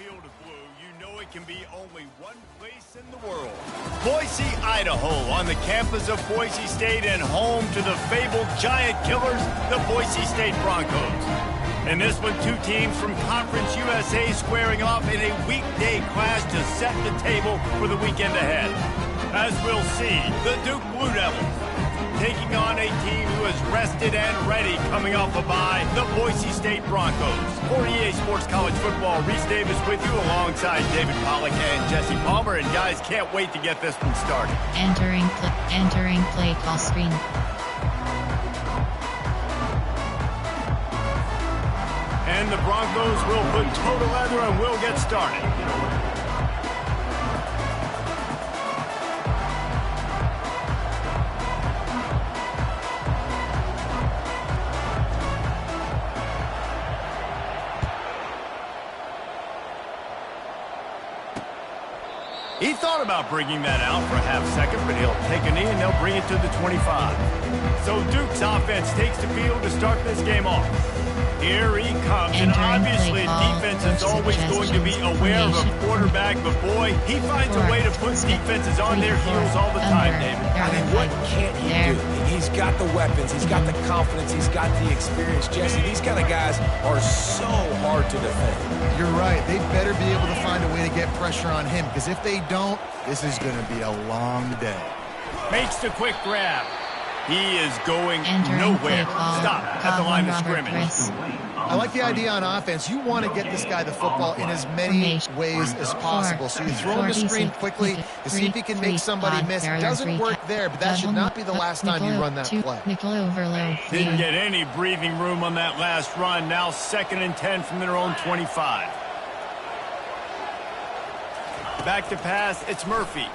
field is blue, you know it can be only one place in the world. Boise, Idaho, on the campus of Boise State and home to the fabled giant killers, the Boise State Broncos. In this one, two teams from Conference USA squaring off in a weekday clash to set the table for the weekend ahead. As we'll see, the Duke Blue Devils taking on a team who is rested and ready coming off a bye, the Boise State Broncos. For EA Sports College Football, Reese Davis with you alongside David Pollack and Jesse Palmer. And guys, can't wait to get this one started. Entering play call screen. And the Broncos will put toe to leather and we'll get started. He thought about bringing that out for a half second, but he'll take a knee and they'll bring it to the 25. So Duke's offense takes the field to start this game off. Here he comes, and obviously defense is always going to be aware of a quarterback, but boy, he finds a way to put defenses on their heels all the time, David. I mean, what can't he do? He's got the weapons, he's got the confidence, he's got the experience. Jesse, these kind of guys are so hard to defend. You're right. They better be able to find a way to get pressure on him, because if they don't, this is going to be a long day. Makes the quick grab. He is going nowhere. Stop at the line of scrimmage. I like the idea on offense. You want to get this guy the football in as many ways as possible. So you throw him the screen quickly to see if he can make somebody miss. It doesn't work there, but that should not be the last time you run that play. Didn't get any breathing room on that last run. Now 2nd and 10 from their own 25. Back to pass, it's Murphy.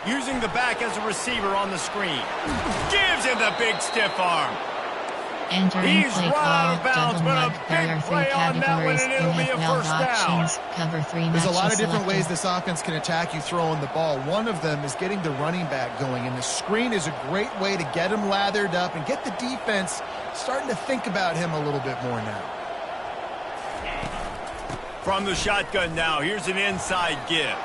Using the back as a receiver on the screen. Gives him the big stiff arm. He's run out of bounds, but a big play on that one, and it'll be a first down. There's a lot of different ways this offense can attack you throwing the ball. One of them is getting the running back going, and the screen is a great way to get him lathered up and get the defense starting to think about him a little bit more now. From the shotgun now, here's an inside give.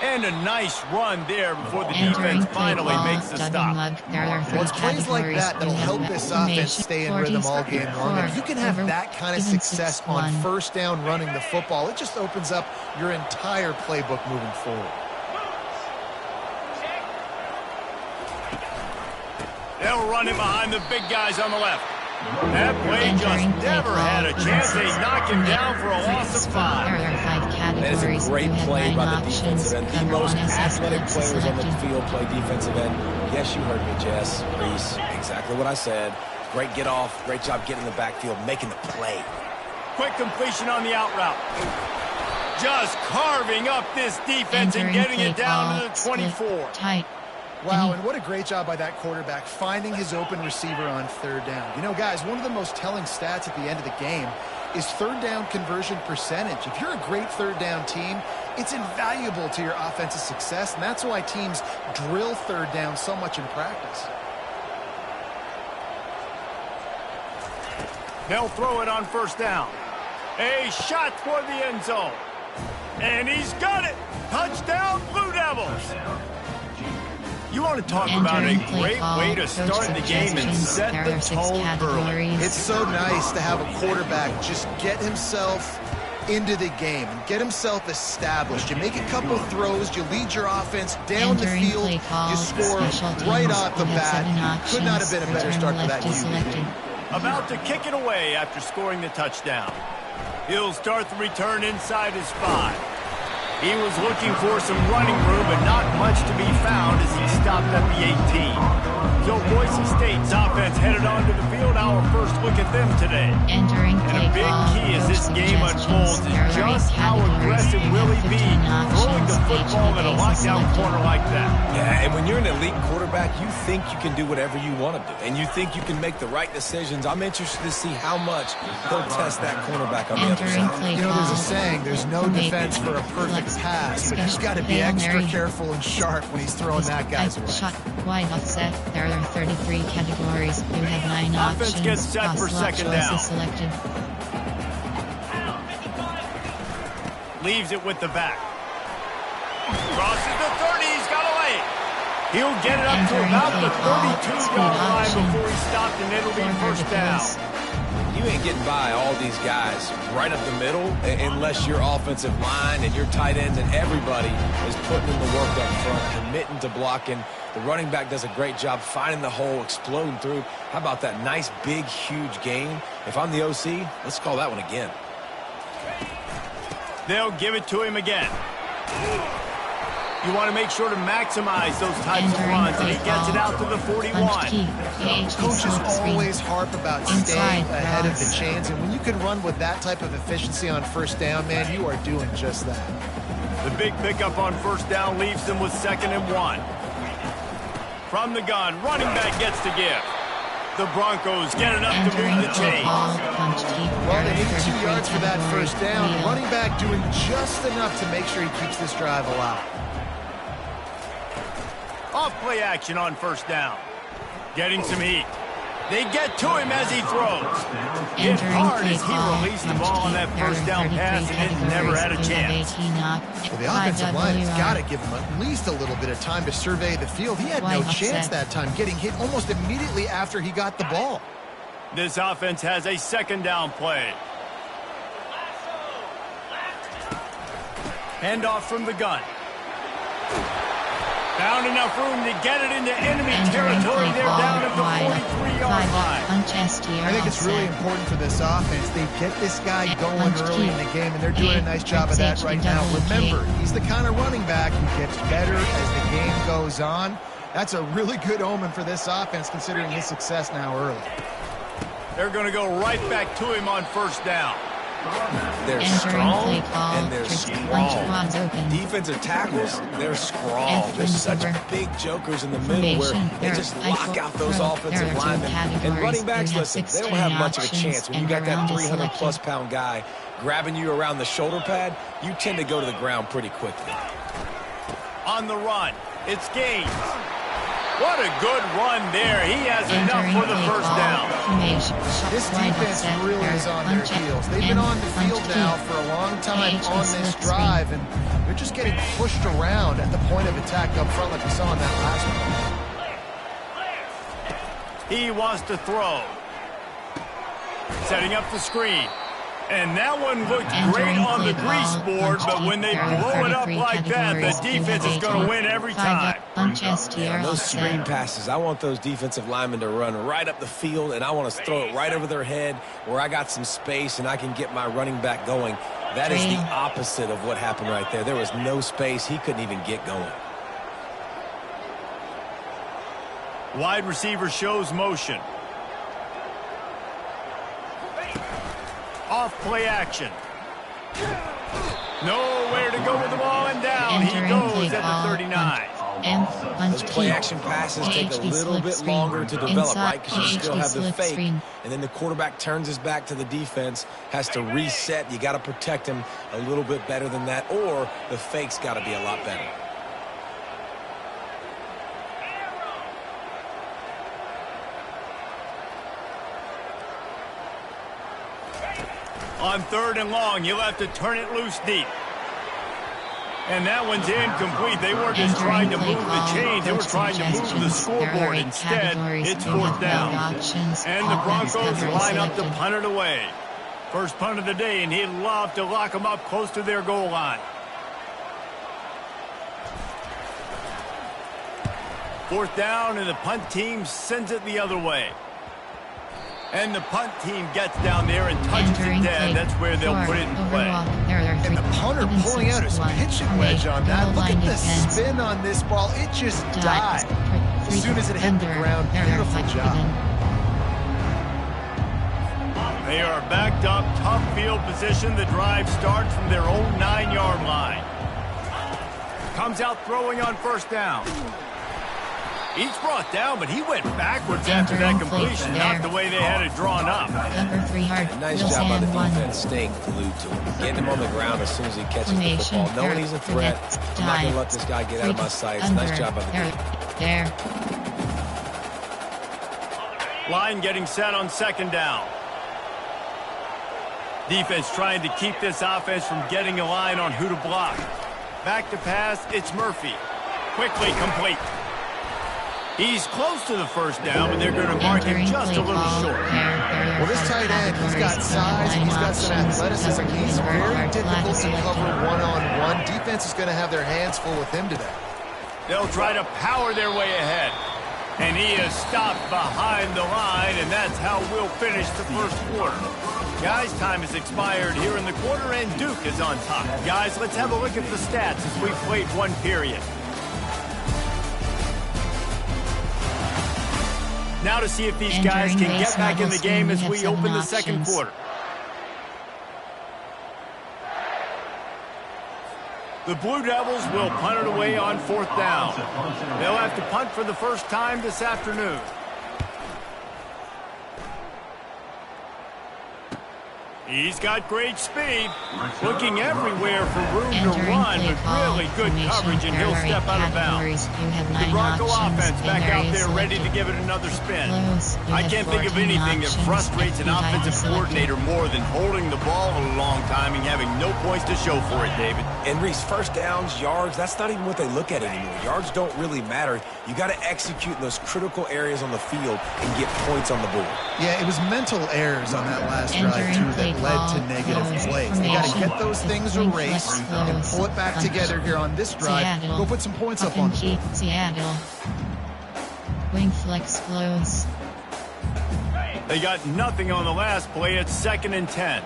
And a nice run there before the defense finally makes the stop. Well, it's plays like that that'll help this offense stay in rhythm all game long. If you can have that kind of success on first down running the football, it just opens up your entire playbook moving forward. They'll run him behind the big guys on the left. That play just never had a chance. They knock him down for a loss of 5. That is a great play by the defensive end. The most athletic players on the field play defensive end. Yes, you heard me, Jess, Reese. Exactly what I said. Great get off. Great job getting in the backfield, making the play. Quick completion on the out route. Just carving up this defense and getting it down to the 24. Wow, and what a great job by that quarterback finding his open receiver on third down. You know, guys, one of the most telling stats at the end of the game is third down conversion percentage. If you're a great third down team, it's invaluable to your offensive success, and that's why teams drill third down so much in practice. They'll throw it on first down. A shot toward the end zone. And he's got it. Touchdown, Blue Devils. You want to talk about a great way to start the game and set the tone early. It's so nice to have a quarterback just get himself into the game and get himself established. You make a couple throws, you lead your offense down the field, you score right off the bat. Could not have been a better start for that QB. About to kick it away after scoring the touchdown. He'll start the return inside his 5. He was looking for some running room, but not much to be found as he stopped at the 18. So Boise State's offense headed onto the field. Our first look at them today. And a big key as this game unfolds is just how aggressive will he be throwing the football in a lockdown corner like that. Yeah, and when you're an elite quarterback, you think you can do whatever you want to do, and you think you can make the right decisions. I'm interested to see how much he'll test that cornerback on the other side. You know, there's a saying, there's no defense for a perfect pass, but he's got to be extra careful and sharp when he's throwing that guy's way. Shot, wide offset. There are 33 categories. You have 9 options. Offense gets set for second down. Selected. leaves it with the back. Crosses the 30, he's got away. He'll get it up to about the 32-yard line before he's stopped, and it'll be first down. You ain't getting by all these guys right up the middle unless your offensive line and your tight ends and everybody is putting in the work up front, committing to blocking. The running back does a great job finding the hole, exploding through. How about that nice, big, huge gain? If I'm the OC, let's call that one again. They'll give it to him again. You want to make sure to maximize those types of runs, and he gets it out to the 41. Coaches always harp about staying ahead of the chains, and when you can run with that type of efficiency on first down, man, you are doing just that. The big pickup on first down leaves them with 2nd and 1. From the gun, running back gets to give. The Broncos get it up to move the chains. Well, they need 2 yards for that first down. Running back doing just enough to make sure he keeps this drive alive. Off play action on first down. Getting some heat. They get to him as he throws. Hit hard as he released the ball on that first down pass, and it never had a chance. Well, the offensive line has got to give him at least a little bit of time to survey the field. He had no chance that time, getting hit almost immediately after he got the ball. This offense has a 2nd down play. Handoff from the gun. Found enough room to get it into enemy territory. They're down at the 43-yard line. I think it's really important for this offense. They get this guy going early in the game, and they're doing a nice job of that right now. Remember, he's the kind of running back who gets better as the game goes on. That's a really good omen for this offense, considering his success now early. They're going to go right back to him on first down. They're strong and they're strong. Defensive tackles, they're strong. There's such big jokers in the middle where they just lock out those offensive linemen. And running backs, listen, they don't have much of a chance. When you got that 300-plus pound guy grabbing you around the shoulder pad, you tend to go to the ground pretty quickly. On the run, it's Gaines. What a good run there. He has enough for the first down. This defense really is on their heels. They've been on the field now for a long time on this drive, and they're just getting pushed around at the point of attack up front like we saw in that last one. He wants to throw. Setting up the screen. And that one looked great on the grease board, but when they blow it up like that, the defense is going to win every time. Yeah, those screen passes, I want those defensive linemen to run right up the field, and I want to throw it right over their head where I got some space and I can get my running back going. That is the opposite of what happened right there. There was no space. He couldn't even get going. Wide receiver shows motion. Off play action. Nowhere to go with the ball, and down he goes at the 39. Those play action passes take a little bit longer to develop, right? Because you still have the fake. And then the quarterback turns his back to the defense, has to reset. You got to protect him a little bit better than that, or the fake's got to be a lot better. On 3rd and long, you'll have to turn it loose deep. And that one's incomplete. They weren't just trying to move the chains. They were trying to move the scoreboard. Instead, it's 4th down. And the Broncos line up to punt it away. First punt of the day, and he'd love to lock them up close to their goal line. 4th down, and the punt team sends it the other way. And the punt team gets down there and touches it dead. That's where they'll put it in play. And the punter pulling out his pitching wedge on that. Look at the spin on this ball. It just died as soon as it hit the ground. Beautiful job. They are backed up, tough field position. The drive starts from their own 9-yard line. Comes out throwing on first down. He's brought down, but he went backwards after that completion, not the way they had it drawn up. Nice job by the defense staying glued to him. Getting him on the ground as soon as he catches the football. Knowing he's a threat. I'm not going to let this guy get out of my sights. Nice job by the defense. Line getting set on 2nd down. Defense trying to keep this offense from getting a line on who to block. Back to pass, it's Murphy. Quickly complete. He's close to the first down, but they're going to mark him just a little short. Well, this tight end, he's got size, and he's got some athleticism. He's very difficult to cover one-on-one. Defense is going to have their hands full with him today. They'll try to power their way ahead. And he is stopped behind the line, and that's how we'll finish the first quarter. Guys, time has expired here in the quarter, and Duke is on top. Guys, let's have a look at the stats as we've played one period. Now to see if these guys can get back in the game as we open the second quarter. The Blue Devils will punt it away on 4th down. They'll have to punt for the first time this afternoon. He's got great speed, looking everywhere for room to run, but really good coverage, and he'll step out of bounds. The Bronco offense back out there ready to give it another spin. I can't think of anything that frustrates an offensive coordinator more than holding the ball a long time and having no points to show for it, David. And Reese, first downs, yards, that's not even what they look at anymore. Yards don't really matter. You got to execute in those critical areas on the field and get points on the board. Yeah, it was mental errors on that last drive, too, that led to negative plays. They got to get those things erased and pull it back together here on this drive. Go put some points up on the board. Seattle. Wing flex close. They got nothing on the last play. It's 2nd and 10.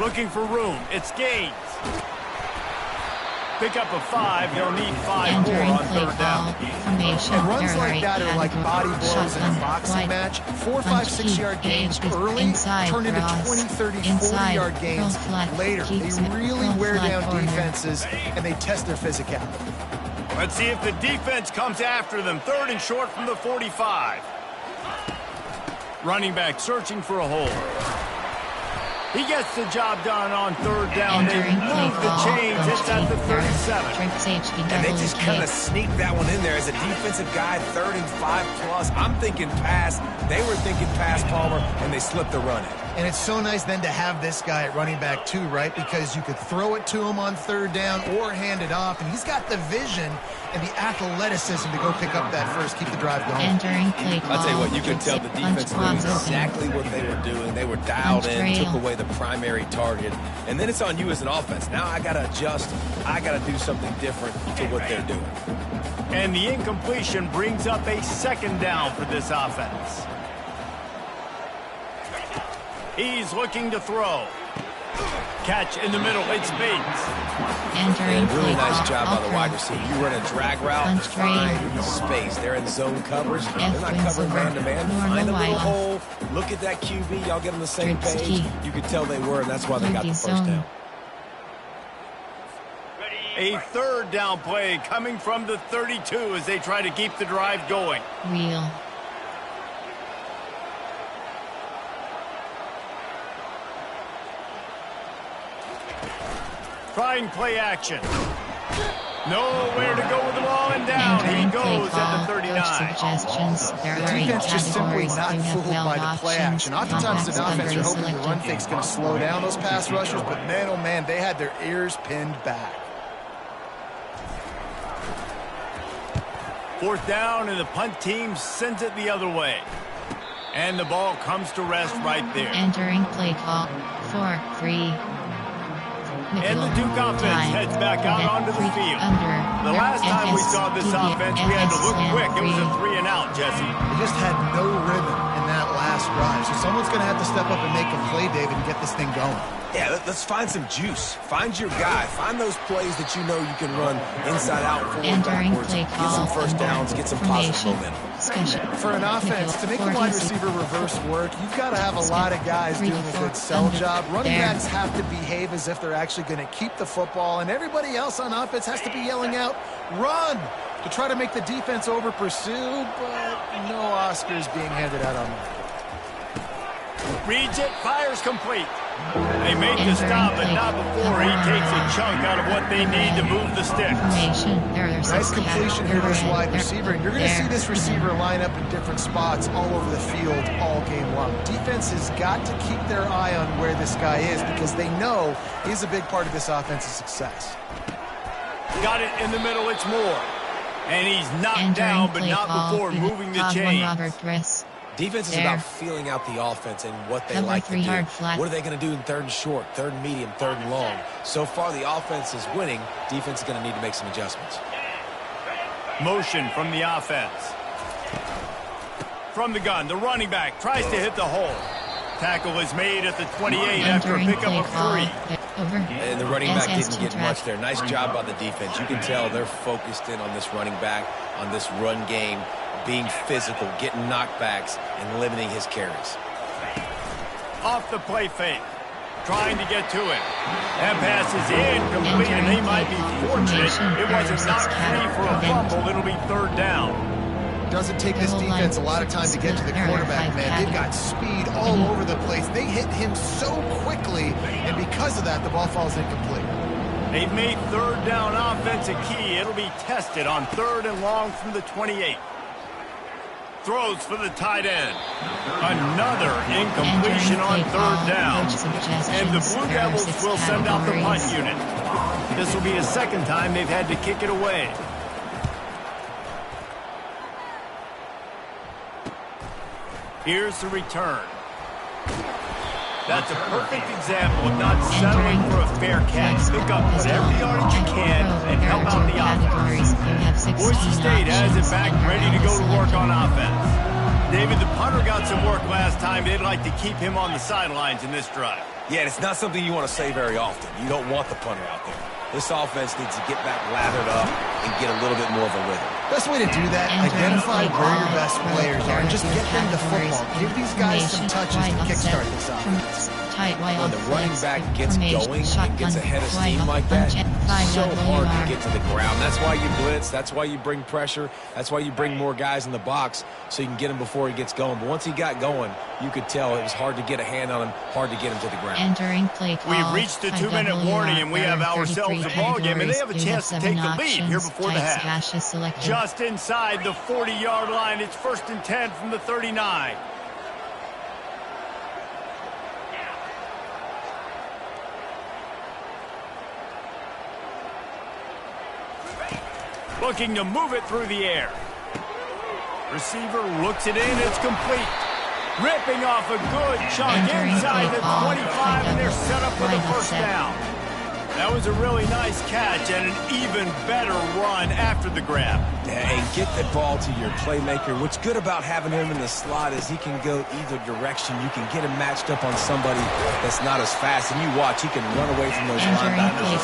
Looking for room. It's Gaines. Pick up a 5. They'll need 5 more on 3rd down. And runs like that are like body blows in a boxing match. 4, 5, 6-yard gains early turn into 20, 30, 40-yard gains later. They really wear down defenses, and they test their physicality. Let's see if the defense comes after them. 3rd and short from the 45. Running back searching for a hole. He gets the job done on 3rd down. They move the chains. It's at the 37. And they just kind of sneak that one in there as a defensive guy, 3rd and 5+. I'm thinking pass. They were thinking pass, Palmer, and they slipped the run in. And it's so nice then to have this guy at running back too, right? Because you could throw it to him on 3rd down or hand it off. And he's got the vision and the athleticism to go pick up that first, keep the drive going. I'll tell you what, you could tell the defense knew exactly what they were doing. They were dialed in, took away the primary target. And then it's on you as an offense. Now I got to adjust. I got to do something different to what they're doing. And the incompletion brings up a 2nd down for this offense. He's looking to throw. Catch in the middle. It's Bates. And really nice job by the wide receiver. You run a drag route, find space. They're in zone coverage. They're not covering man-to-man. Find a little hole. Look at that QB. Y'all get on the same page. You could tell they were, and that's why they got the first down. A 3rd down play coming from the 32 as they try to keep the drive going. Wheel. Trying play action. Nowhere to go with the ball, and down he goes at the 39. The defense just simply not fooled by the play action. Oftentimes as an offense, you're hoping the run fake's going to slow down those pass rushers, but man, oh man, they had their ears pinned back. 4th down, and the punt team sends it the other way. And the ball comes to rest right there. Entering play call. 4-3. And the Duke offense heads back out onto the field. The last time we saw this offense, we had to look quick. It was a 3-and-out, Jesse. They just had no rhythm in that last drive. So someone's going to have to step up and make a play, David, and get this thing going. Yeah, let's find some juice. Find your guy. Find those plays that you know you can run inside out, forward, backwards. Get some first downs, get some positive momentum. For an offense, to make a wide receiver reverse work, you've got to have a lot of guys doing a good sell job. Running backs have to behave as if they're actually going to keep the football, and everybody else on offense has to be yelling out, run, to try to make the defense over pursue, but no Oscars being handed out on that. Reads it, fires complete. They make the stop, but not before he takes a chunk out of what they need to move the sticks. Nice completion here to this wide receiver, and you're going to see this receiver line up in different spots all over the field all game long. Defense has got to keep their eye on where this guy is because they know he's a big part of this offense's success. Got it in the middle, it's Moore. And he's knocked down, but not before moving the chains. Defense is about feeling out the offense and what they like to do. What are they going to do in third and short, third and medium, third and long? So far, the offense is winning. Defense is going to need to make some adjustments. Motion from the offense. From the gun, the running back tries to hit the hole. Tackle is made at the 28 after a pickup of 3. And the running back didn't get much there. Nice job by the defense. You can tell they're focused in on this running back, on this run game, being physical, getting knockbacks, and limiting his carries. Off the play fake. Trying to get to it. That pass is incomplete, and they might be fortunate it wasn't knocked free for a fumble. It'll be third down. Doesn't take this defense a lot of time to get to the quarterback, man. They've got speed all over the place. They hit him so quickly, and because of that, the ball falls incomplete. They've made third down offense a key. It'll be tested on third and long from the 28. Throws for the tight end. Another incompletion on third down. And the Blue Devils will send out the punt unit. This will be the second time they've had to kick it away. Here's the return. That's a perfect example of not settling for a fair catch. Pick up whatever yardage you can and help out the offense. Boise State has it back, ready to go to work on offense. David, the punter got some work last time. They'd like to keep him on the sidelines in this drive. Yeah, it's not something you want to say very often. You don't want the punter out there. This offense needs to get back lathered up and get a little bit more of a rhythm. Best way to do that, identify where your best players are and just get them the football. Give these guys some touches to kickstart this offense. When the running back gets going and gets ahead of steam like that, it's so hard to get to the ground. That's why you blitz. That's why you bring pressure. That's why you bring more guys in the box so you can get him before he gets going. But once he got going, you could tell it was hard to get a hand on him, hard to get him to the ground. We've reached the 2-minute warning, and we have ourselves a ball game, and they have a chance to take the lead here before the half. Just inside the 40-yard line, it's 1st and 10 from the 39. Looking to move it through the air. Receiver looks it in, it's complete. Ripping off a good chunk inside the 25, and they're set up for the first down. That was a really nice catch and an even better run after the grab. And get the ball to your playmaker. What's good about having him in the slot is he can go either direction. You can get him matched up on somebody that's not as fast. And you watch, he can run away from those linebackers.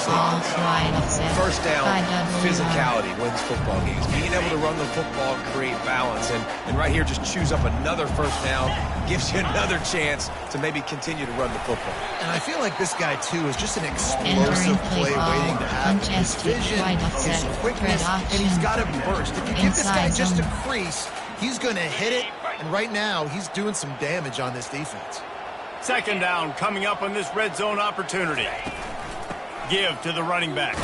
First down, physicality wins football games. Being able to run the football and create balance. And right here, just choose up another first down. Gives you another chance to maybe continue to run the football. And I feel like this guy, too, is just an explosive play waiting to happen. His vision, his quickness, and he's got to burst. If you give this guy just a crease, he's going to hit it. And right now, he's doing some damage on this defense. Second down coming up on this red zone opportunity. Give to the running back.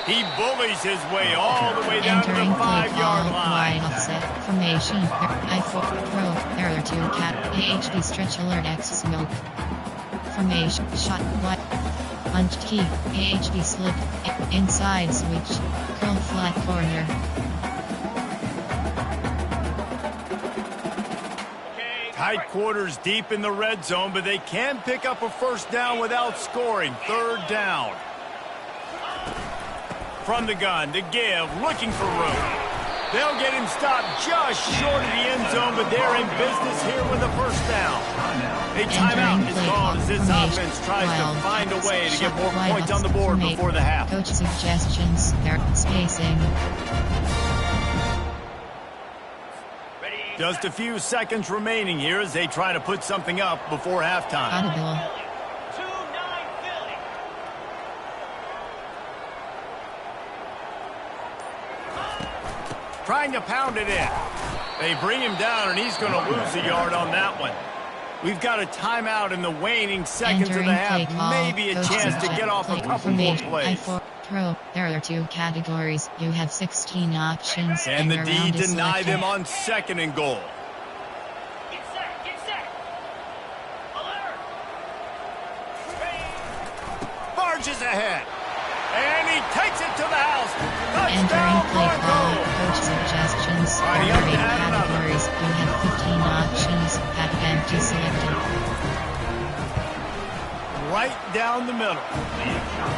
He bullies his way all the way down to the 5-yard line. Formation. I-4 There are 2 cat. AHD stretch alert X smoke. Formation. Shot. What? Punched key. AHD slip. Inside switch. Curl flat corner. Tight quarters deep in the red zone, but they can pick up a first down without scoring. Third down. From the gun to give, looking for room. They'll get him stopped just short of the end zone, but they're in business here with a first down. A timeout is called as this offense tries to find a way to get more points on the board before the half. Coach suggestions, spacing. Just a few seconds remaining here as they try to put something up before halftime. Audible. Trying to pound it in. They bring him down, and he's going to lose a yard on that one. We've got a timeout in the waning seconds of the half. Maybe a chance to get off a couple more plays. Pro, there are 2 categories. You have 16 options. And the D deny them on 2nd and goal. Get set. Alert. Barges ahead. And he takes it to the house. Entering Touchdown, play call, Broncos. coach suggestions. All right, There you are have to 8 add another. categories. You have 15 options. Have empty selected. Right down the middle.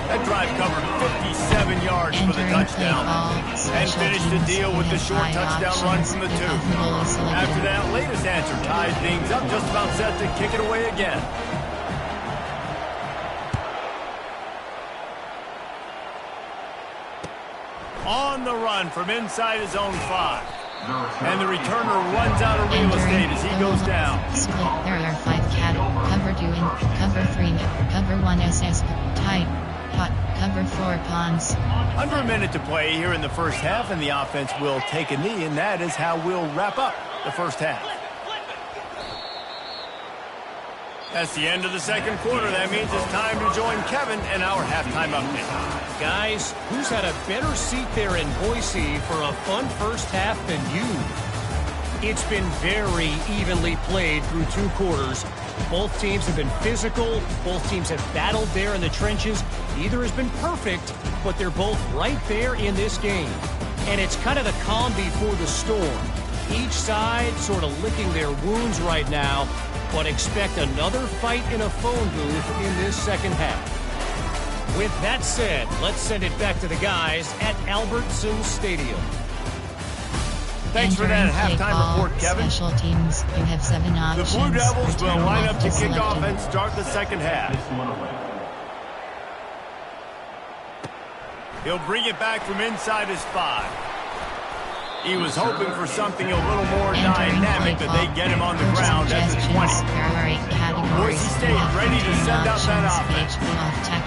That drive covered 57 yards for the Entering touchdown. play call, And finished the deal with the short touchdown run from the 2. After that latest answer tied things up, just about set to kick it away again. On the run from inside his own 5. And the returner runs out of real estate as he goes down. Split. There are 5 categories. Cover 2 in, cover 3, cover 1 SS, tight, hot, cover 4 pawns. Under a minute to play here in the first half, and the offense will take a knee, and that is how we'll wrap up the first half. That's the end of the second quarter. That means it's time to join Kevin and our halftime update. Guys, who's had a better seat there in Boise for a fun first half than you? It's been very evenly played through 2 quarters. Both teams have been physical. Both teams have battled there in the trenches. Neither has been perfect, but they're both right there in this game. And it's kind of the calm before the storm. Each side sort of licking their wounds right now, but expect another fight in a phone booth in this second half. With that said, let's send it back to the guys at Albertson Stadium. Thanks for that halftime report, Kevin. Special teams, you have 7 options. The Blue Devils will line up to kick off selected. and start the second half. He'll bring it back from inside his 5. He was hoping for something a little more dynamic, but they get him on the ground at the 20. Boise State ready to send out that offense.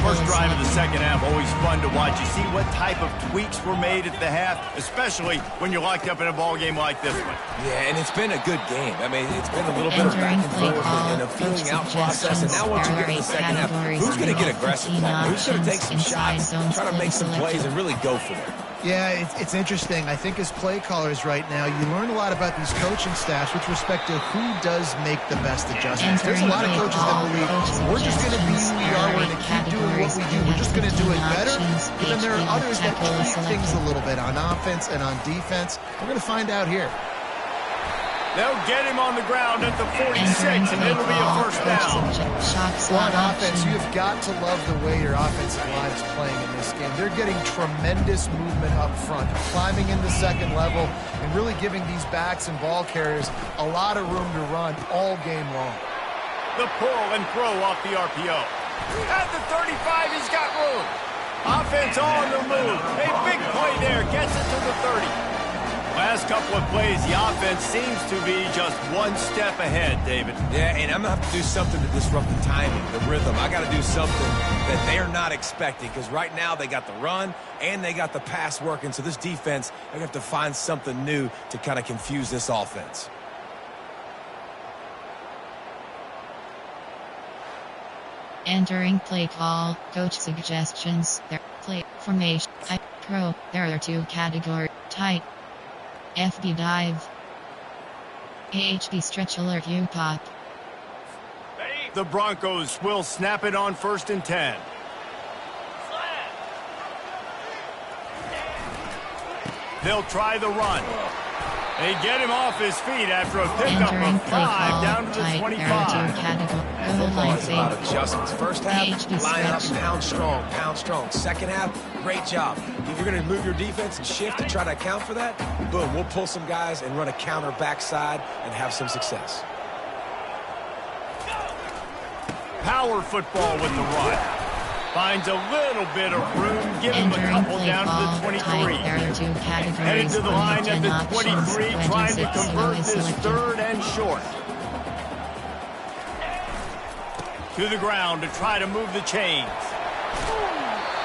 First drive of the second half, always fun to watch. You see what type of tweaks were made at the half, especially when you're locked up in a ball game like this one. Yeah, and it's been a good game. I mean, it's been a little bit of back and forth and a feeling out process. And now once you get to the second half, who's going to get aggressive? Who's going to take some shots, try to make some plays, and really go for it? Yeah, it's interesting. I think as play callers right now, you learn a lot about these coaching staffs with respect to who does make the best adjustments. There's a lot of coaches that believe we're just going to be who we are, we're going to keep doing what we do, we're just going to do it better. But then there are others that tweak things a little bit on offense and on defense. We're going to find out here. They'll get him on the ground at the 46, and it'll be a first down. On offense, you've got to love the way your offensive line is playing in this game. They're getting tremendous movement up front, climbing in the second level, and really giving these backs and ball carriers a lot of room to run all game long. The pull and throw off the RPO. At the 35, he's got room. Offense on the move. A big play there, gets it to the 30. Last couple of plays, the offense seems to be just one step ahead, David. Yeah, and I'm going to have to do something to disrupt the timing, the rhythm. I got to do something that they're not expecting, because right now they got the run and they got the pass working. So this defense, they're going to have to find something new to kind of confuse this offense. Entering play call, coach suggestions, there, play, formation, pro, there are 2 categories, tight, FB dive, AHB stretch alert U-pop. The Broncos will snap it on 1st and 10. They'll try the run. They get him off his feet after a pickup of 5 down to the 25. Football is about adjustments. First half, line up, pound strong. Second half, great job. If you're going to move your defense and shift to try to account for that, boom, we'll pull some guys and run a counter backside and have some success. Power football with the run. Finds a little bit of room, give him a couple down to the 23. Headed to the line at the 23, trying to convert this 3rd and short. To the ground to try to move the chains.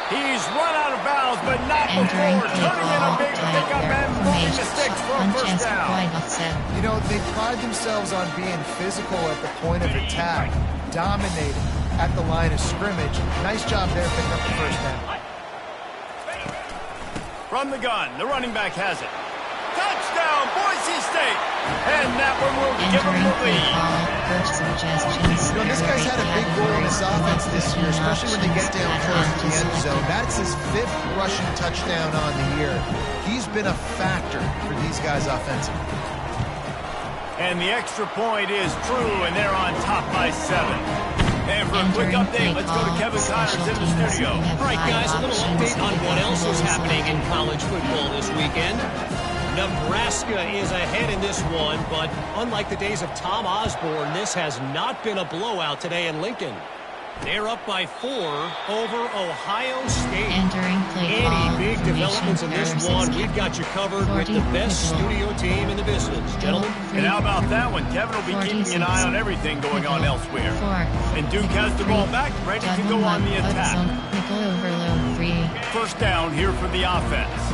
He's run out of bounds, but not before turning in a big pickup and moving the sticks for a first down. You know, they pride themselves on being physical at the point of attack, dominating at the line of scrimmage. Nice job there picking up the first down. From the gun, the running back has it. Touchdown, Boise State! And that one will give them the lead. You know, this guy's had a big role in this offense this year, especially when they get down close to the end zone. That's his 5th rushing touchdown on the year. He's been a factor for these guys offensively. And the extra point is true, and they're on top by 7. And for a quick update, let's go to Kevin Connors in the studio. All right, guys, a little update on what else is happening in college football this weekend. Nebraska is ahead in this one, but unlike the days of Tom Osborne, this has not been a blowout today in Lincoln. They're up by 4 over Ohio State. Any big developments in this one, we've got you covered with the best studio team in the business. Gentlemen? And how about that one? Kevin will be keeping an eye on everything going on elsewhere. And Duke has the ball back, ready to go on the attack. First down here for the offense.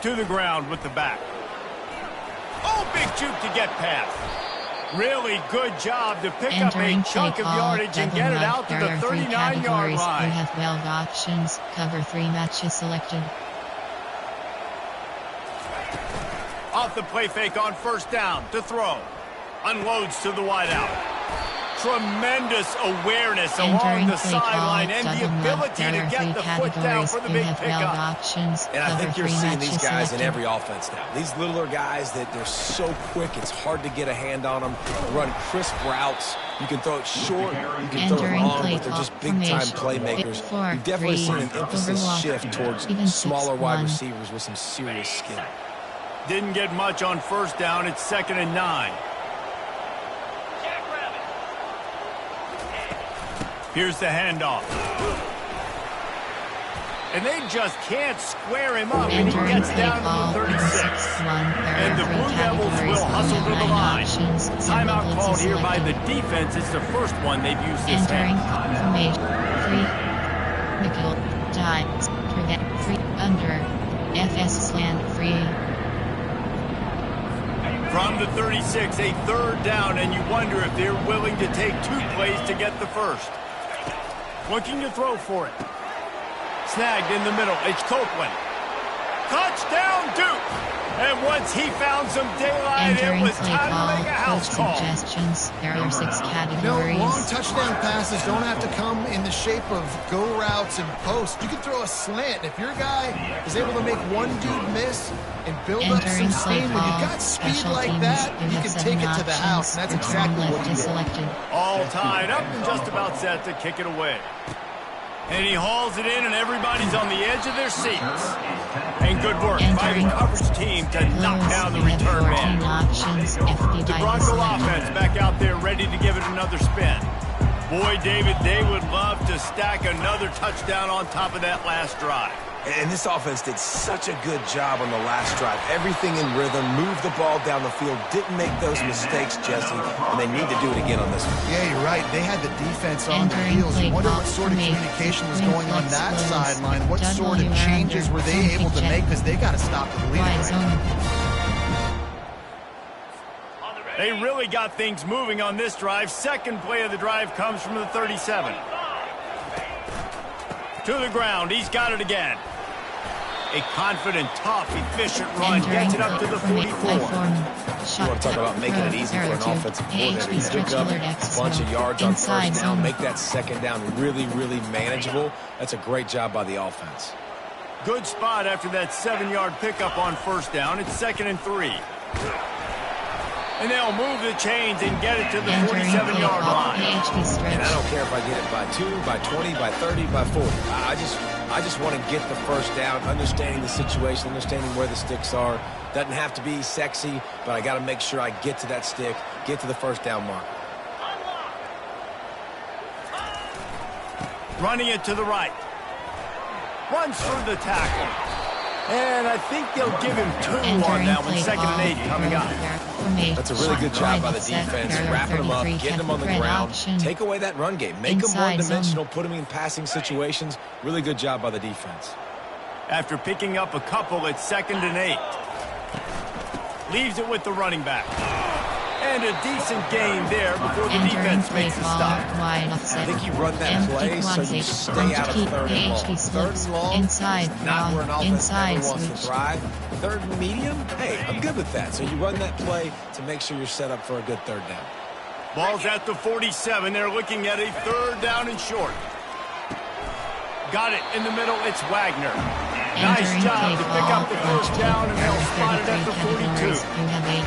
To the ground with the back. Oh, big juke to get past. Really good job to pick up a chunk of yardage and get it out to the 39-yard line. We have 12 options. Cover 3 matches selected. Off the play fake on first down to throw. Unloads to the wideout. Tremendous awareness along the sideline and the ability to get the foot down for the big pickup. And I think you're seeing these guys in every offense now. These littler guys that they're so quick, it's hard to get a hand on them. Run crisp routes. You can throw it short, you can throw it long, but they're just big-time playmakers. We've definitely seen an emphasis shift towards smaller wide receivers with some serious skill. Didn't get much on first down. It's 2nd and 9. Here's the handoff. And they just can't square him up, and he gets down to the 36. And the Blue Devils will hustle to the line. Timeout called here by the defense. It's the first one they've used this game. Nickel, dives, prevent, free, under, FS slant, free. From the 36, a 3rd down, and you wonder if they're willing to take 2 plays to get the first. Looking to throw for it. Snagged in the middle. It's Copeland. Touchdown, Duke! And once he found some daylight, it was time to make a house call. There are 6 categories. You know, long touchdown passes don't have to come in the shape of go routes and posts. You can throw a slant. If your guy is able to make one dude miss and build up some steam, when you've got speed like that, you can take it to the house, and that's exactly what he did. All tied up and just about set to kick it away. And he hauls it in, and everybody's on the edge of their seats. And good work by the coverage team to knock down the return man. The Bronco offense back out there ready to give it another spin. Boy, David, they would love to stack another touchdown on top of that last drive. And this offense did such a good job on the last drive. Everything in rhythm, moved the ball down the field, didn't make those mistakes, Jesse, and they need to do it again on this one. Yeah, you're right. They had the defense on their heels. You wonder what sort of communication was going on that sideline. What sort of changes were they able to make, because they got to stop the lead. They really got things moving on this drive. Second play of the drive comes from the 37. To the ground. He's got it again. A confident, tough, efficient run gets it up to the 44. You want to talk about making it easy for an offensive coordinator. You pick up a bunch of yards on first down, make that second down really, really manageable. That's a great job by the offense. Good spot after that 7-yard pickup on first down. It's 2nd and 3. And they'll move the chains and get it to the 47-yard line. And I don't care if I get it by 2, by 20, by 30, by 40. I just want to get the first down, understanding the situation, understanding where the sticks are. Doesn't have to be sexy, but I got to make sure I get to that stick, get to the first down mark. Running it to the right. Runs through the tackle. And I think they'll give him 2 on that one. 2nd and 8 coming up. That's a really good job by the defense, wrapping them up, getting them on the ground. Take away that run game. Make them one-dimensional, put them in passing situations. Really good job by the defense. After picking up a couple, it's 2nd and 8. Leaves it with the running back. And a decent gain there before the defense makes a stop. I think you run that play so you stay out of 3rd and long. 3rd and long inside, is not where an offense ever wants to switch. thrive. 3rd and medium, hey, I'm good with that. So you run that play to make sure you're set up for a good 3rd down. Ball's at the 47. They're looking at a 3rd down and short. Got it in the middle. It's Wagner. Nice job to pick up the 1st down, and they'll spot it at the 42.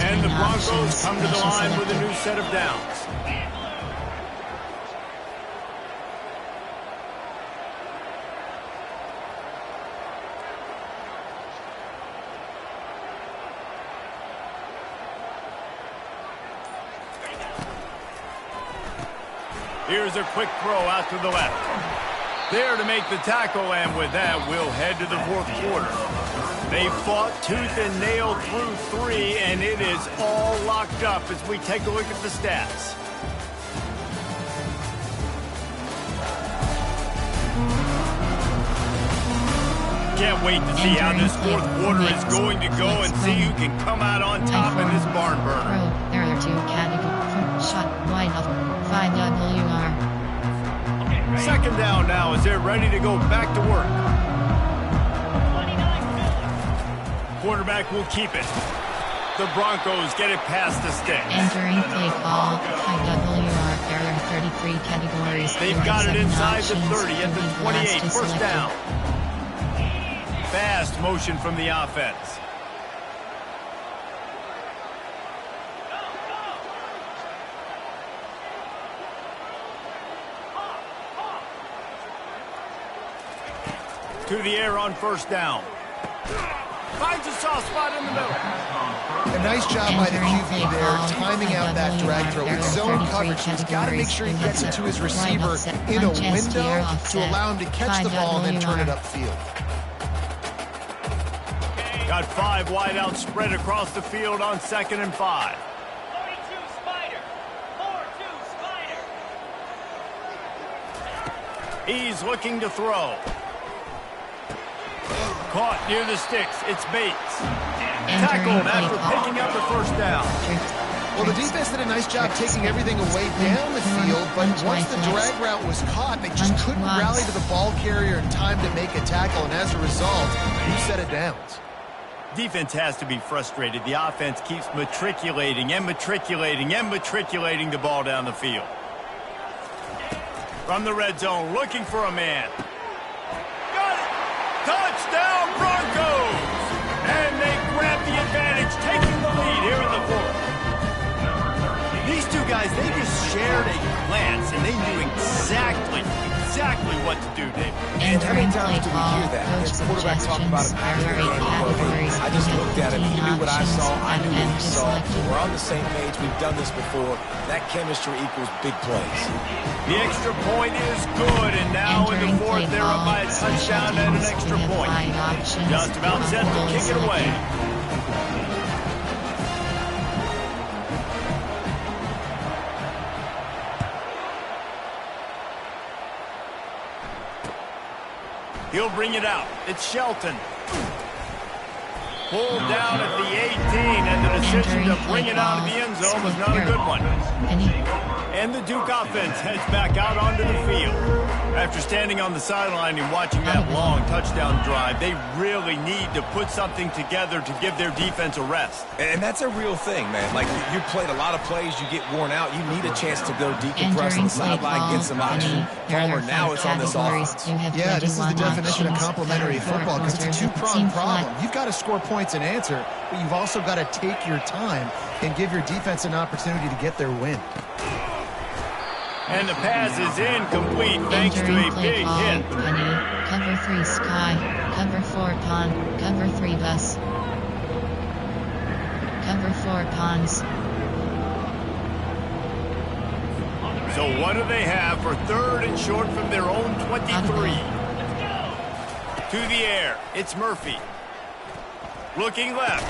And the Broncos come to the line with a new set of downs. Here's a quick throw out to the left. There to make the tackle, and with that, we'll head to the 4th quarter. They fought tooth and nail through 3, and it is all locked up as we take a look at the stats. Can't wait to see how this 4th quarter is going to go and see who can come out on top in this barn burner. There are 2 categories. Shot wide off. 5WR. 2nd down now as they're ready to go back to work. Quarterback will keep it. The Broncos get it past the sticks. Entering play call. IWR. There are 33 categories. They've got it inside the 30 at the 28. 1st down. Fast motion from the offense. To the air on 1st down. Finds a soft spot in the middle. A nice job by the QB there, timing out that drag throw. With zone coverage, he's got to make sure he gets it to his receiver in a window to allow him to catch the ball and then turn it upfield. Got 5 wide out spread across the field on 2nd and 5. 42 Spider. 4-2 Spider. He's looking to throw. Caught near the sticks. It's Bates. Tackled after picking up the 1st down. Well, the defense did a nice job taking everything away down the field, but once the drag route was caught, they just couldn't rally to the ball carrier in time to make a tackle, and as a result, new set of downs. Defense has to be frustrated. The offense keeps matriculating and matriculating and matriculating the ball down the field. From the red zone, looking for a man. Touchdown Broncos! And they grab the advantage, taking the lead here in the 4th. These 2 guys, they just shared a glance, and they knew exactly what to do, David. And how many times do we hear that? There's a quarterback talking about an accurate game. I just looked at him. He knew what I saw. I knew what he saw. We're on the same page. We've done this before. That chemistry equals big plays. The extra point is good, and now in the 4th, they're up by a touchdown and an extra point. Just about set to kick it away. He'll bring it out. It's Shelton. Pulled down at the 18, and the decision to bring it out of the end zone was not a good one. And the Duke offense heads back out onto the field. After standing on the sideline and watching that long touchdown drive, they really need to put something together to give their defense a rest. And that's a real thing, man. Like, you played a lot of plays, you get worn out, you need a chance to go decompress on the sideline, get some oxygen. Palmer, now it's on this offense. Yeah, this is the definition of complementary football, because it's a 2-pronged problem. You've got to score points and answer, but you've also got to take your time and give your defense an opportunity to get their win. And the pass is incomplete thanks to a big hit. Cover 3 Sky, cover 4 Pond, cover 3 Bus, cover 4 Ponds. So what do they have for 3rd and short from their own 23? To the air, it's Murphy. Looking left.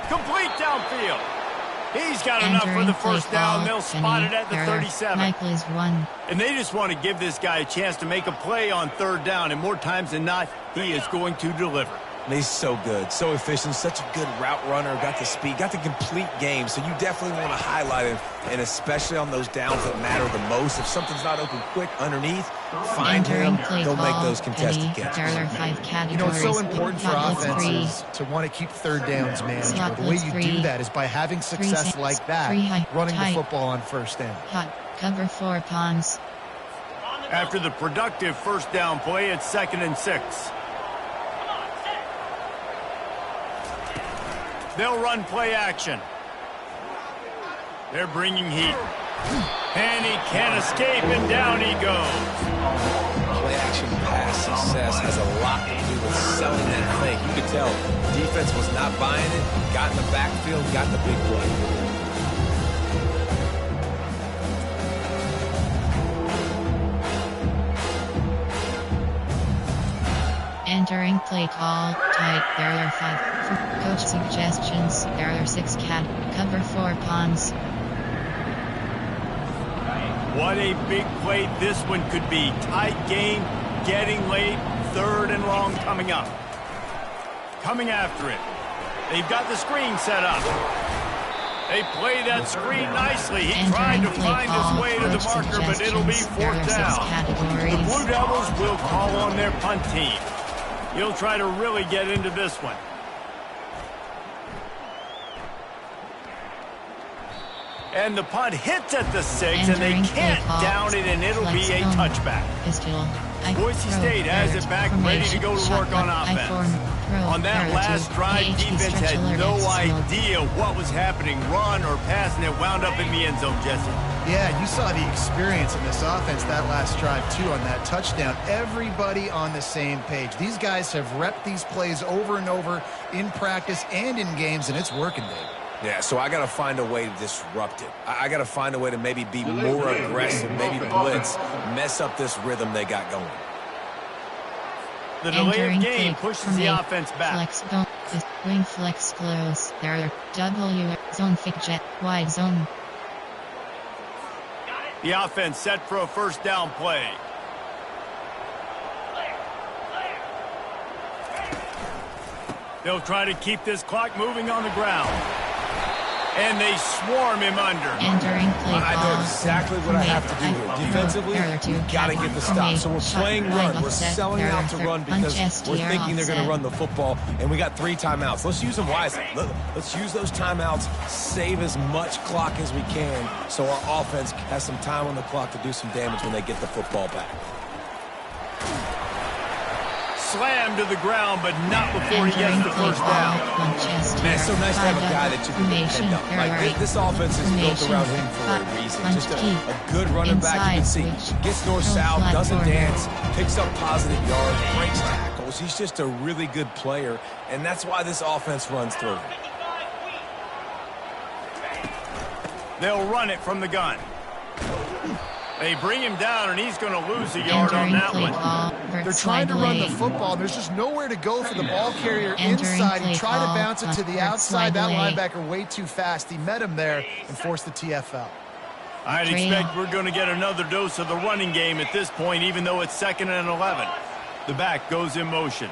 Complete downfield. He's got enough for the first down. They'll spot it at the 37. Michael is 1. And they just want to give this guy a chance to make a play on third down. And more times than not, he is going to deliver. And he's so good, so efficient, such a good route runner, got the speed, got the complete game. So you definitely want to highlight him, and especially on those downs that matter the most. If something's not open quick underneath, find him. He'll make those contested catches. You know, it's so important for offenses to want to keep third downs manageable. The way you do that is by having success like that, running the football on first down. Hot. Cover 4 Ponds. After the productive first down play, it's 2nd and 6. They'll run play action. They're bringing heat. And he can't escape, and down he goes. Play action pass success has a lot to do with selling that fake. You could tell defense was not buying it, got in the backfield, got the big play. Entering play call, tight, there are 5. For coach suggestions, there are 6 cat, cover 4 Ponds. What a big play this one could be. Tight game, getting late, 3rd and long coming up. Coming after it. They've got the screen set up. They play that screen nicely. He tried to find his way to the marker, but it'll be 4th down. The Blue Devils will call on their punt team. He'll try to really get into this one. And the punt hits at the 6, and they can't down it, and it'll be a touchback. Boise State has it back, ready to go to work on offense. On that last drive, defense had no idea what was happening, run or pass, and it wound up in the end zone, Jesse. Yeah, you saw the experience in this offense that last drive, too, on that touchdown. Everybody on the same page. These guys have repped these plays over and over in practice and in games, and it's working, Dave. Yeah, so I got to find a way to disrupt it. I got to find a way to maybe be more aggressive, maybe blitz, mess up this rhythm they got going. The delay of game pushes the offense back. Flex, wing flex close. There are W, zone fake jet, wide zone. The offense set for a first down play. They'll try to keep this clock moving on the ground. And they swarm him under. Entering play I know exactly what I have to do here. Defensively, we've got to get the stop. So we're playing run. We're selling out to run because we're thinking they're going to run the football. And we got 3 timeouts. Let's use them wisely. Let's use those timeouts, save as much clock as we can so our offense has some time on the clock to do some damage when they get the football back. Slammed to the ground, but not before he gets the first down. Man, it's so nice to have a guy that you can depend on. Like this offense is built around him for a reason. Just a good running back you can see. Gets north-south, doesn't dance, picks up positive yards, breaks tackles. He's just a really good player, and that's why this offense runs through him. They'll run it from the gun. They bring him down, and he's going to lose a yard on that one. They're trying to run the football, and there's just nowhere to go for the ball carrier inside. He tried to bounce it to the outside. That linebacker way too fast. He met him there and forced the TFL. I'd expect we're going to get another dose of the running game at this point, even though it's 2nd and 11. The back goes in motion.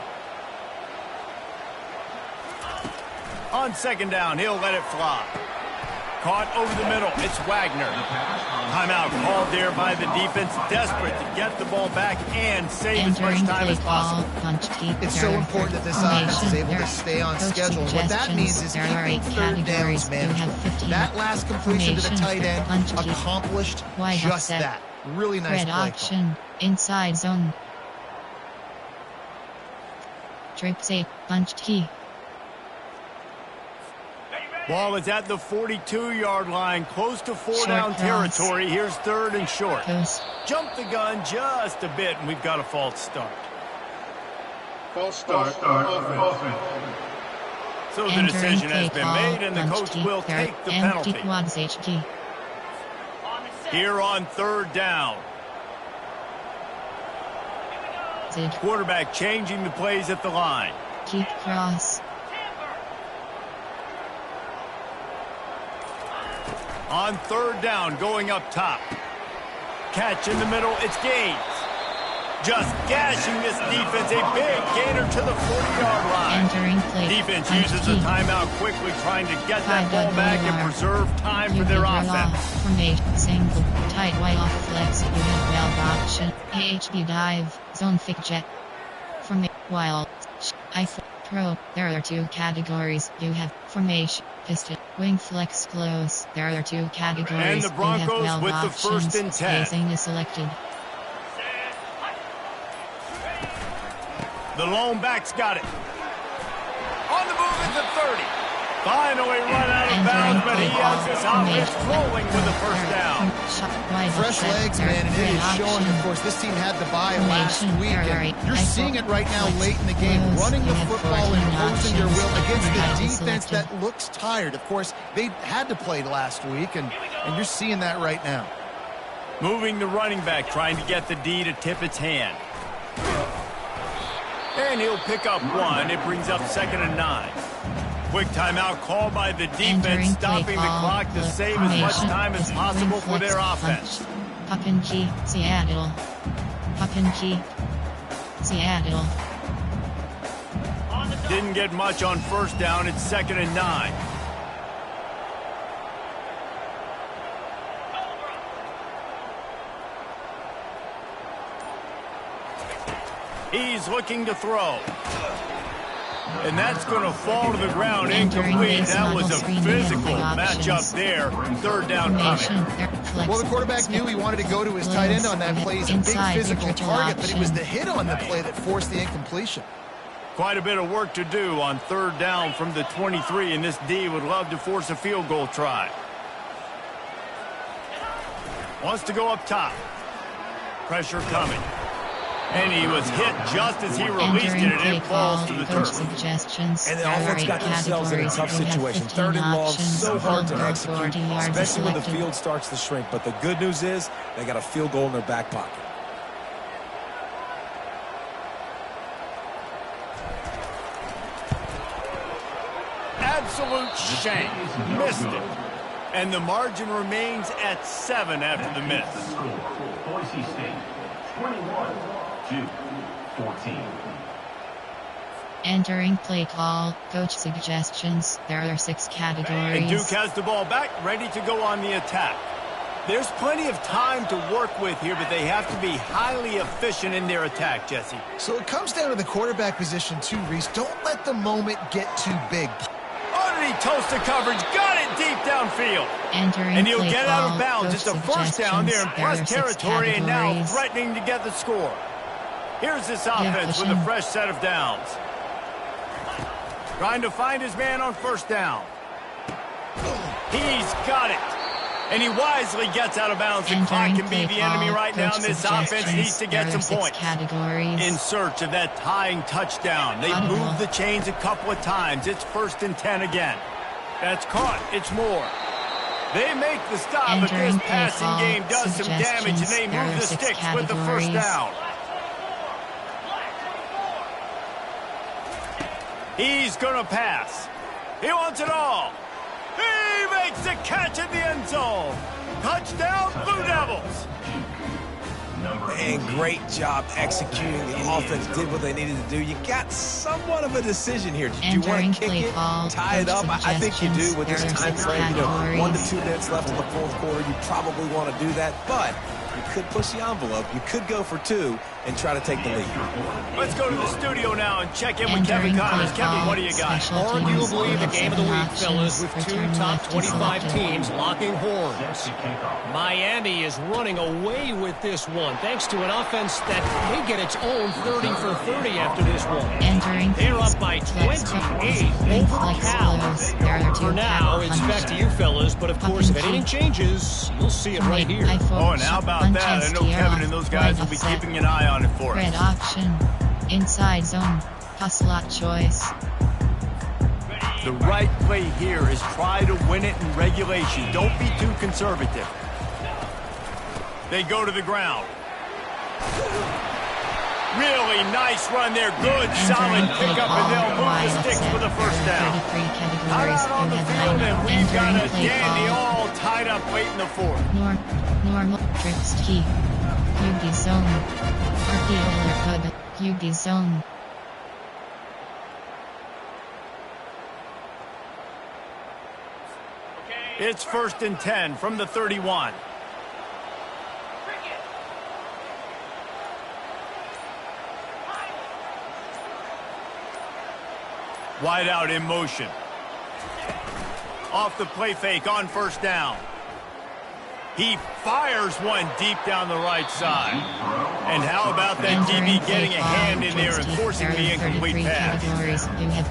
On 2nd down, he'll let it fly. Caught over the middle. It's Wagner. Timeout called there by the defense, desperate to get the ball back and save as much time as possible. It's so important that this offense is able to stay on schedule. What that means is keeping third downs manageable. That last completion to the tight end accomplished just that. Really nice play action. Inside zone. Trick say, punched key. Ball is at the 42-yard line, close to 4-down territory. Here's 3rd and short. Jump the gun just a bit, and we've got a false start. False start. So the decision has been made, and the coach will take the penalty. Here on 3rd down. Quarterback changing the plays at the line. Keep cross. On third down, going up top. Catch in the middle, it's Gaines. Just gashing this defense, a big gainer to the 40-yard line. Entering play. Defense uses a timeout quickly, trying to get that ball back and preserve time for their offense. Formation single, tight wide off flex, you have valve option, AHB dive, zone fake jet. From wild, pro, there are two categories. You have formation, piston, wing flex close. There are two categories. And the Broncos with the first and 10. Spacing is selected. The lone back's got it. On the move at the 30. Finally run out of bounds, but he has this offense rolling with the first down. Fresh legs, man, and it is showing. Of course, this team had the bye last week, and you're seeing it right now late in the game, running the football and imposing their will against the defense that looks tired. Of course, they had to play last week, and you're seeing that right now. Moving the running back, trying to get the D to tip its hand. And he'll pick up one. It brings up 2nd and 9. Quick timeout called by the defense, stopping the clock to save as much time as possible for their offense. Puck and key, Seattle. Puck and key, Seattle. Didn't get much on first down. It's 2nd and 9. He's looking to throw. And that's going to fall to the ground incomplete. That was a physical matchup there. Third down coming. Well, the quarterback knew he wanted to go to his tight end on that play. He's a big physical target, but it was the hit on the play that forced the incompletion. Quite a bit of work to do on third down from the 23, and this D would love to force a field goal try. Wants to go up top. Pressure coming. And he was hit just as he released it, and it falls to the turf. And the offense got themselves in a tough situation. 3rd and long, so hard to execute, especially when the field starts to shrink. But the good news is they got a field goal in their back pocket. Absolute shank. Missed it. And the margin remains at 7 after the miss. Boise State, 21-14. Entering play call, coach suggestions. There are 6 categories. And Duke has the ball back, ready to go on the attack. There's plenty of time to work with here, but they have to be highly efficient in their attack, Jesse. So it comes down to the quarterback position too, Reese. Don't let the moment get too big. Underneath toasted coverage, got it deep downfield. Entering and he'll play get call, out of bounds. It's a first down there in press territory, and now threatening to get the score. Here's this offense with a fresh set of downs. Trying to find his man on first down. He's got it. And he wisely gets out of bounds. The clock can be the enemy right now, and this offense needs to get some points. In search of that tying touchdown. They've moved the chains a couple of times. It's 1st and 10 again. That's caught. It's more. They make the stop, but this passing game does some damage, and they move the sticks with the first down. He's going to pass. He wants it all. He makes the catch in the end zone. Touchdown, Blue Devils. And great job executing. The offense did what they needed to do. You got somewhat of a decision here. Did you want to kick it, tie it up? I think you do with this time frame. 1 to 2 minutes left in the 4th quarter. You probably want to do that, but you could push the envelope. You could go for 2 and try to take the lead. Let's go to the studio now and check in with Kevin Connors. Kevin, what do you got? Arguably the game of the week, fellas, with 2 top 25 teams locking horns. Miami is running away with this one, thanks to an offense that may get its own 30 for 30 after this one. They're up by 28 over Cal. For now, it's back to you, fellas, but of course, if anything changes, you'll see it right here. Oh, and how about that? I know Kevin and those guys will be keeping an eye on it for us. Red option. Inside zone. Slot choice. The right play here is try to win it in regulation. Don't be too conservative. They go to the ground. Really nice run there. Good, solid pickup, and they'll move the sticks for the first down. Out on the field, and we've got a dandy all tied up late in the fourth. Normal trips key. Yugi zone. Archeolar code. Yugi zone. It's 1st and 10 from the 31. Wide out in motion. Off the play fake on 1st down. He fires one deep down the right side. And how about that DB getting a hand in there and forcing the incomplete pass?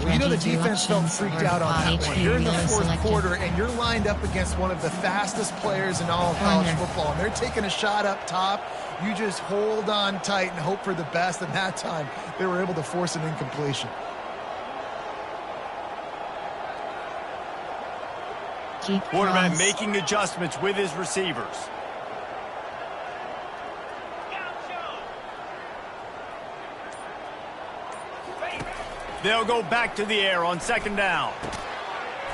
Well, you know the defense felt freaked out on that one. You're in the fourth quarter, and you're lined up against one of the fastest players in all of college football, and they're taking a shot up top. You just hold on tight and hope for the best, and that time they were able to force an incompletion. Quarterback making adjustments with his receivers. They'll go back to the air on 2nd down.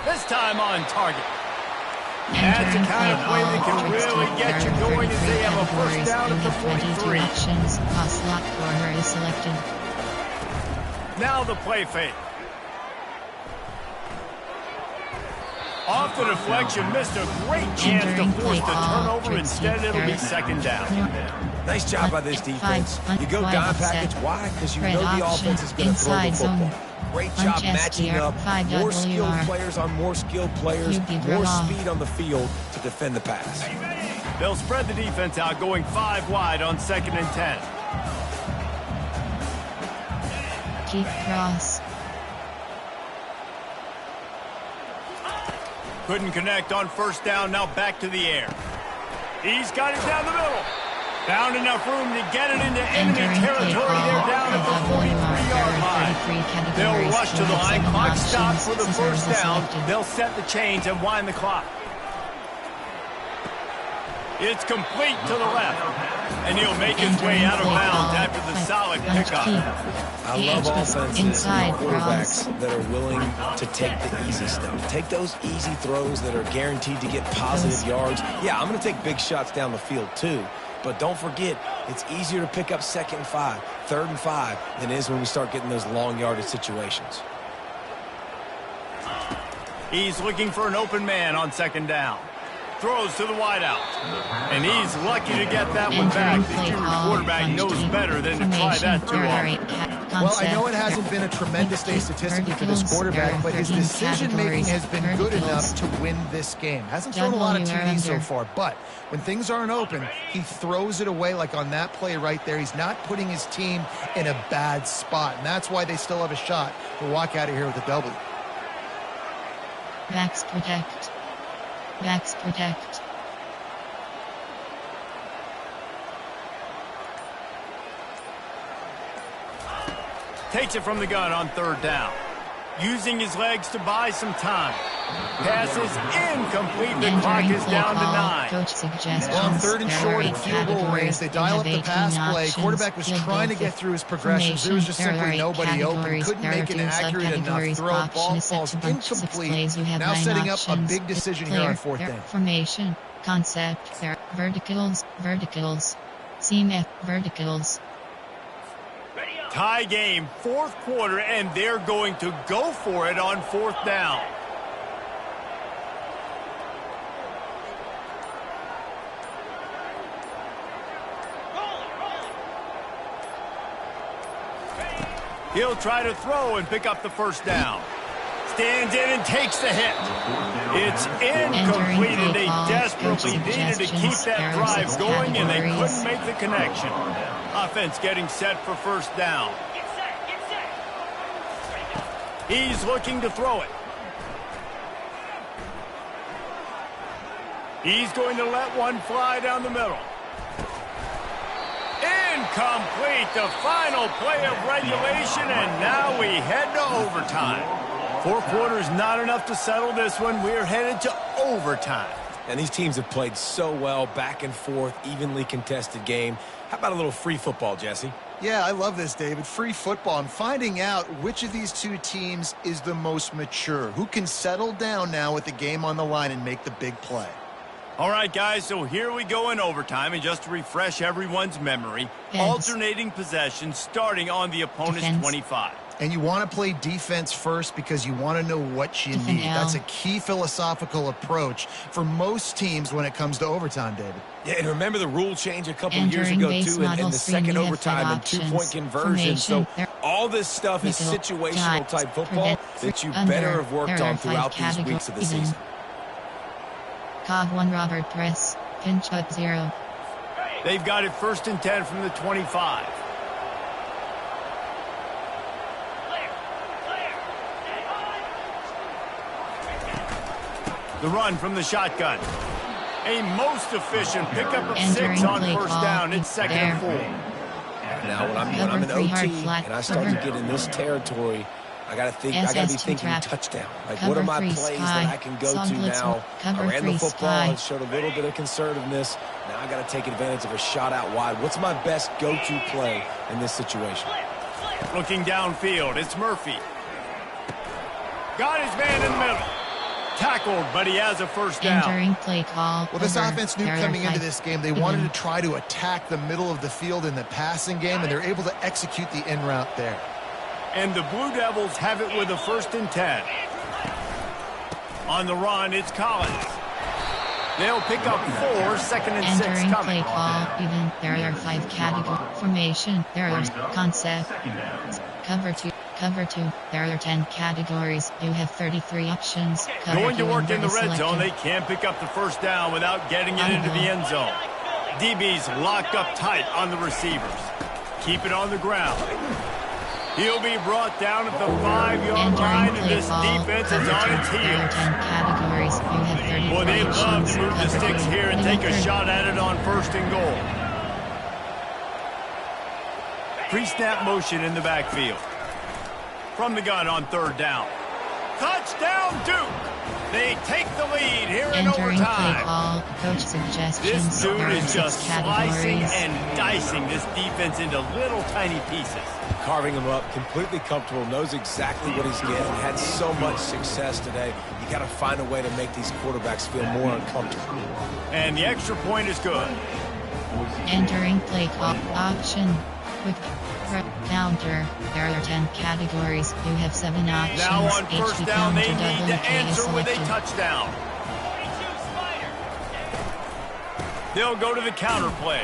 This time on target. That's the kind of play that can really get you going as they have a 1st down at the 43. Slot corner is selected. Now the play fake. Off the deflection, missed a great chance to force the turnover. Instead, it'll be 2nd down. Nice job by this defense. You go dime package. Why? Because you know the offense is going to throw the football. Great job matching up. More skilled players on more skilled players. More speed on the field to defend the pass. They'll spread the defense out, going 5 wide on 2nd and 10. Keep cross. Couldn't connect on 1st down, now back to the air. He's got it down the middle. Found enough room to get it into enemy territory. They're down at the 43-yard line. They'll rush to the line. Clock stops for the 1st down. They'll set the chains and wind the clock. It's complete to the left. And he'll make his way out of bounds after the solid pickup. I love offenses and quarterbacks that are willing to take the easy stuff. Take those easy throws that are guaranteed to get positive yards. Yeah, I'm going to take big shots down the field too. But don't forget, it's easier to pick up 2nd and 5, 3rd and 5 than it is when we start getting those long yardage situations. He's looking for an open man on 2nd down. Throws to the wideout. And he's lucky to get that one back. The junior quarterback knows better than to try that too often. Well, I know it hasn't been a tremendous day statistically for this quarterback, but his decision-making has been good enough to win this game. Hasn't thrown a lot of TDs so far, but when things aren't open, he throws it away like on that play right there. He's not putting his team in a bad spot, and that's why they still have a shot to walk out of here with a W. Backs protect. Backs protect. Takes it from the gun on 3rd down. Using his legs to buy some time. Pass is incomplete. The clock is down to 9. Well, on 3rd and short in field goal range, they dial up the pass play. Quarterback was trying to get through his progressions. There was just simply nobody open. Couldn't make an accurate enough throw. Ball falls incomplete. Now setting up a big decision here on 4th down. Formation, concept, verticals, verticals, seam F, verticals. Tie game, 4th quarter, and they're going to go for it on 4th down. He'll try to throw and pick up the 1st down. Stands in and takes the hit. It's incomplete, and they desperately needed to keep that drive going, and they couldn't make the connection. Offense getting set for 1st down. He's looking to throw it. He's going to let one fly down the middle. Incomplete, the final play of regulation, and now we head to overtime. 4 quarters not enough to settle this one. We're headed to overtime. And these teams have played so well, back and forth, evenly contested game. How about a little free football, Jesse? Yeah, I love this, David. Free football. I'm finding out which of these two teams is the most mature. Who can settle down now with the game on the line and make the big play? All right, guys, so here we go in overtime, and just to refresh everyone's memory, alternating possession starting on the opponent's 25. And you want to play defense first because you want to know what you need. That's a key philosophical approach for most teams when it comes to overtime, David. Yeah, and remember the rule change a couple years ago, too, in the second overtime and two-point conversion. So all this stuff is situational type football that you better have worked on throughout these weeks of the season. Cog 1 Robert press, pinch up 0. They've got it 1st and 10 from the 25. The run from the shotgun. A most efficient pickup of 6 on 1st down. It's 2nd and 4. Now, when I'm in OT and I start to get in this territory, I got to be thinking touchdown. Like, what are my plays that I can go to now? I ran the football and showed a little bit of conservativeness. Now I got to take advantage of a shot out wide. What's my best go-to play in this situation? Looking downfield, it's Murphy. Got his man in the middle. Tackled, but he has a 1st down. Entering play call. Well, this offense knew coming into this game they wanted to try to attack the middle of the field in the passing game, and they're able to execute the in route there. And the Blue Devils have it with a 1st and 10. On the run, it's Collins. They'll pick up 4, 2nd and 6 Entering coming. play call, even. There are 5 category formation. There are concept. Cover 2. Cover 2. There are 10 categories. You have 33 options. Going to work in the red zone. They can't pick up the 1st down without getting it into the end zone. DB's locked up tight on the receivers. Keep it on the ground. He'll be brought down at the 5-yard line, and this defense is on its heels. Well, they love to move the sticks here and take a shot at it on 1st and goal. Pre-snap motion in the backfield. From the gun on 3rd down. Touchdown, Duke! They take the lead here in overtime. This dude is just slicing and dicing this defense into little tiny pieces. Carving him up, completely comfortable, knows exactly what he's getting, had so much success today. You got to find a way to make these quarterbacks feel more uncomfortable. And the extra point is good. Entering play call option. Quick counter. There are 10 categories. You have 7 options. Now on 1st down, they need to answer with a selected. touchdown. They'll go to the counter play.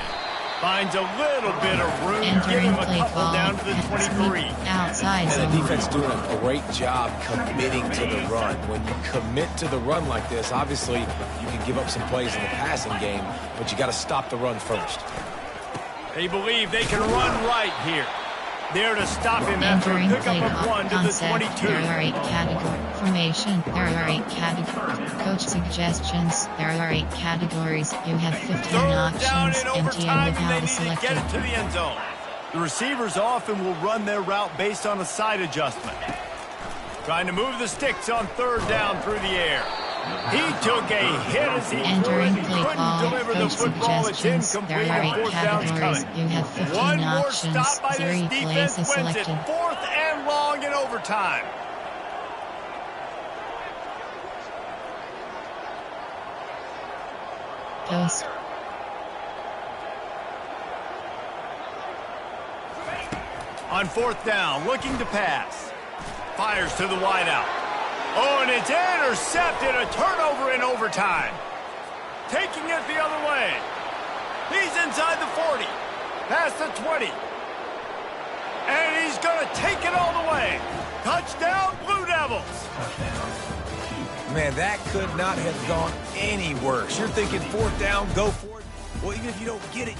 Finds a little bit of room. Give him a couple down to the 23. Outside And the zone. defense doing a great job committing to the run. When you commit to the run like this, obviously you can give up some plays in the passing game, but you got to stop the run first. They believe they can run right here. There to stop him after a Entering pickup play of call 1 to the concept. 22. There are 8 category formation. There are 8 categories. Coach suggestions. There are 8 categories. You have 15 Third down options. in MTN overtime, and without they a need to selected. get it to the end zone. The receivers often will run their route based on a side adjustment. Trying to move the sticks on 3rd down through the air. He took a hit as he Entering couldn't play call, deliver the coach football. It's suggestions. incomplete. There are And 8 4th down's categories. coming. You have 15 One more options. stop by this 3 defense plays is wins it. selected. 4th and long in overtime. Post. On 4th down, looking to pass. Fires to the wideout. Oh, and it's intercepted. A turnover in overtime. Taking it the other way. He's inside the 40. Past the 20. And he's going to take it all the way. Touchdown, Blue Devils. Man, that could not have gone any worse. You're thinking 4th down, go for it. Well, even if you don't get it,